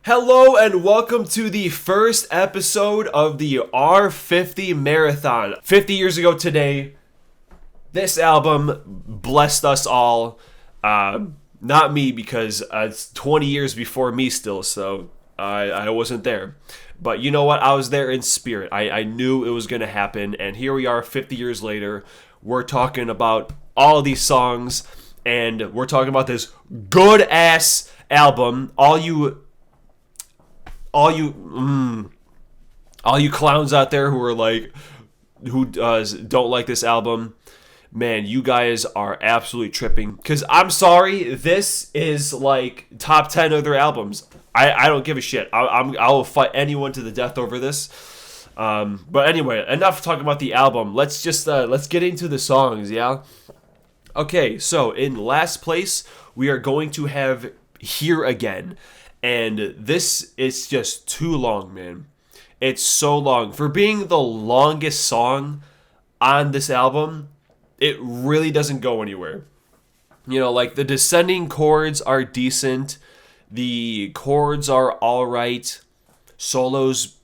Hello and welcome to the first episode of the R50 Marathon. 50 years ago today, this album blessed us all. Not me, because it's 20 years before me still, so I wasn't there. But you know what? I was there in spirit. I knew it was going to happen, and here we are 50 years later. We're talking about all of these songs, and we're talking about this good-ass album. All you clowns out there who don't like this album, man, you guys are absolutely tripping. Because I'm sorry, this is like top 10 of their albums. I don't give a shit. I will fight anyone to the death over this. But anyway, enough talking about the album. Let's get into the songs, yeah? Okay, so in last place, we are going to have Here Again. And this is just too long, man. It's so long. For being the longest song on this album, it really doesn't go anywhere. You know, like the descending chords are decent. The chords are alright. Solo's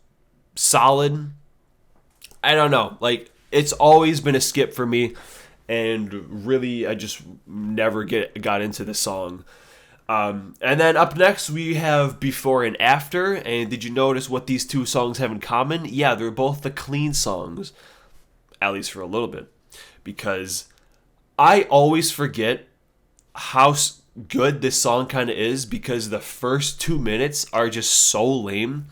solid. I don't know. Like, it's always been a skip for me. And really, I just never got into the song. And then up next, we have Before and After. And did you notice what these two songs have in common? Yeah, they're both the clean songs. At least for a little bit. Because I always forget how good this song kind of is, because the first 2 minutes are just so lame.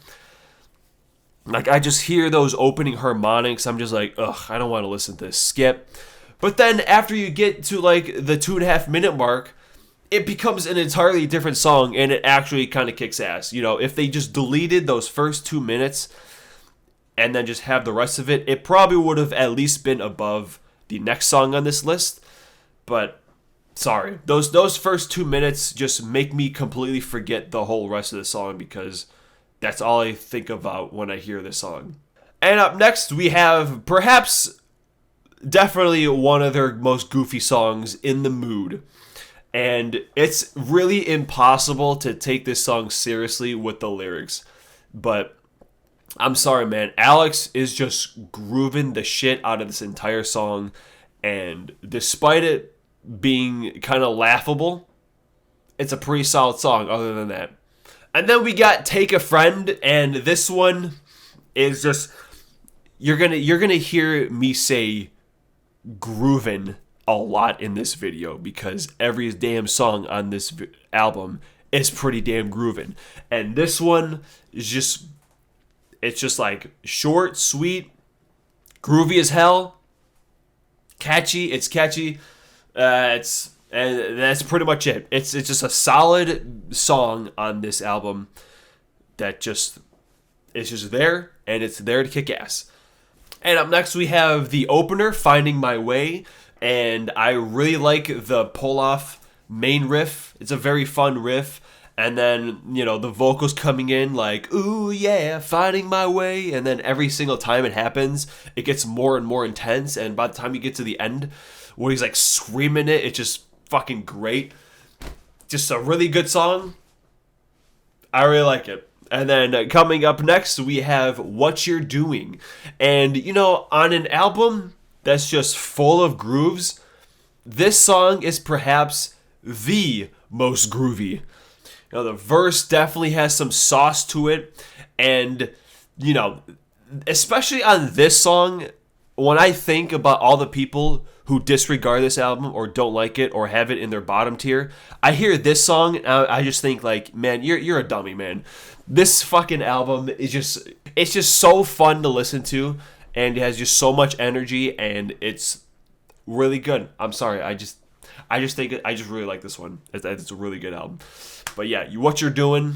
Like, I just hear those opening harmonics. I'm just like, ugh, I don't want to listen to this. Skip. But then after you get to like the 2.5 minute mark, it becomes an entirely different song, and it actually kind of kicks ass. You know, if they just deleted those first 2 minutes and then just have the rest of it, it probably would have at least been above the next song on this list. But sorry, those first 2 minutes just make me completely forget the whole rest of the song, because that's all I think about when I hear this song. And up next, we have perhaps definitely one of their most goofy songs, In the Mood. And it's really impossible to take this song seriously with the lyrics. But I'm sorry, man. Alex is just grooving the shit out of this entire song. And despite it being kind of laughable, it's a pretty solid song other than that. And then we got Take a Friend. And this one is just... You're gonna hear me say groovin' a lot in this video, because every damn song on this album is pretty damn groovin'. And this one is just, it's just like short, sweet, groovy as hell, catchy. It's catchy. And that's pretty much it. It's just a solid song on this album that just, it's just there, and it's there to kick ass. And up next we have the opener, Finding My Way. And I really like the pull-off main riff. It's a very fun riff. And then, you know, the vocals coming in like, ooh, yeah, finding my way. And then every single time it happens, it gets more and more intense. And by the time you get to the end, where he's like screaming it, it's just fucking great. Just a really good song. I really like it. And then coming up next, we have What You're Doing. And, you know, on an album that's just full of grooves, this song is perhaps the most groovy. You know, the verse definitely has some sauce to it. And, you know, especially on this song, when I think about all the people who disregard this album or don't like it or have it in their bottom tier, I hear this song and I just think like, man, you're a dummy, man. This fucking album is just, it's just so fun to listen to, and it has just so much energy, and it's really good. I'm sorry, I just think I just really like this one. It's a really good album. But yeah, What You're Doing,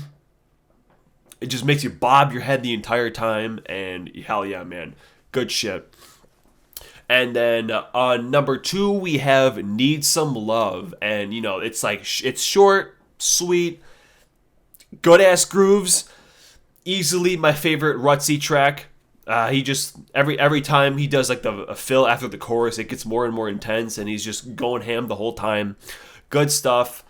it just makes you bob your head the entire time, and hell yeah, man, good shit. And then on number 2, we have Need Some Love. And, you know, it's like, it's short, sweet, good-ass grooves. Easily my favorite Rutsy track. He just, every time he does like a fill after the chorus, it gets more and more intense, and he's just going ham the whole time. Good stuff.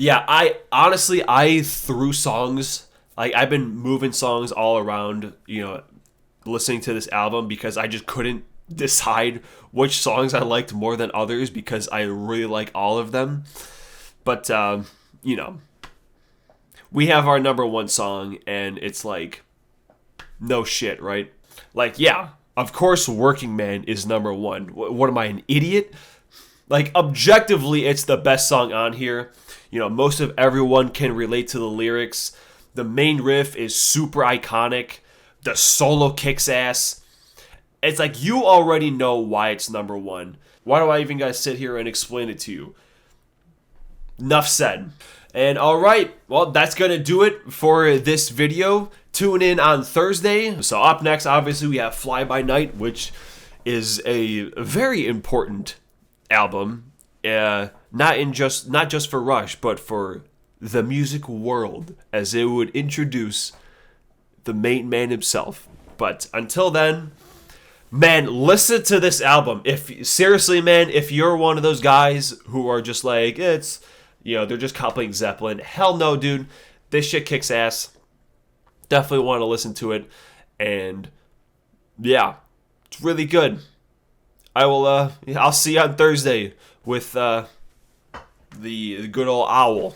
Yeah, I honestly I threw songs, like I've been moving songs all around, listening to this album because I just couldn't decide which songs I liked more than others because I really like all of them. But you know, we have our number one song, and it's like no shit, right? Like, yeah, of course, Working Man is number one. What am I, an idiot? Like, objectively, it's the best song on here. Most of everyone can relate to the lyrics. The main riff is super iconic. The solo kicks ass. It's like you already know why it's number one. Why do I even gotta sit here and explain it to you? Enough said. And alright, well, that's gonna do it for this video. Tune in on Thursday. So up next, obviously, we have Fly By Night, which is a very important album. Not just for Rush, but for the music world, as it would introduce the main man himself. But until then, man, listen to this album. If seriously, man, if you're one of those guys who are just like, they're just copying Zeppelin. Hell no, dude. This shit kicks ass. Definitely want to listen to it. And yeah, it's really good. I'll see you on Thursday with the good old owl.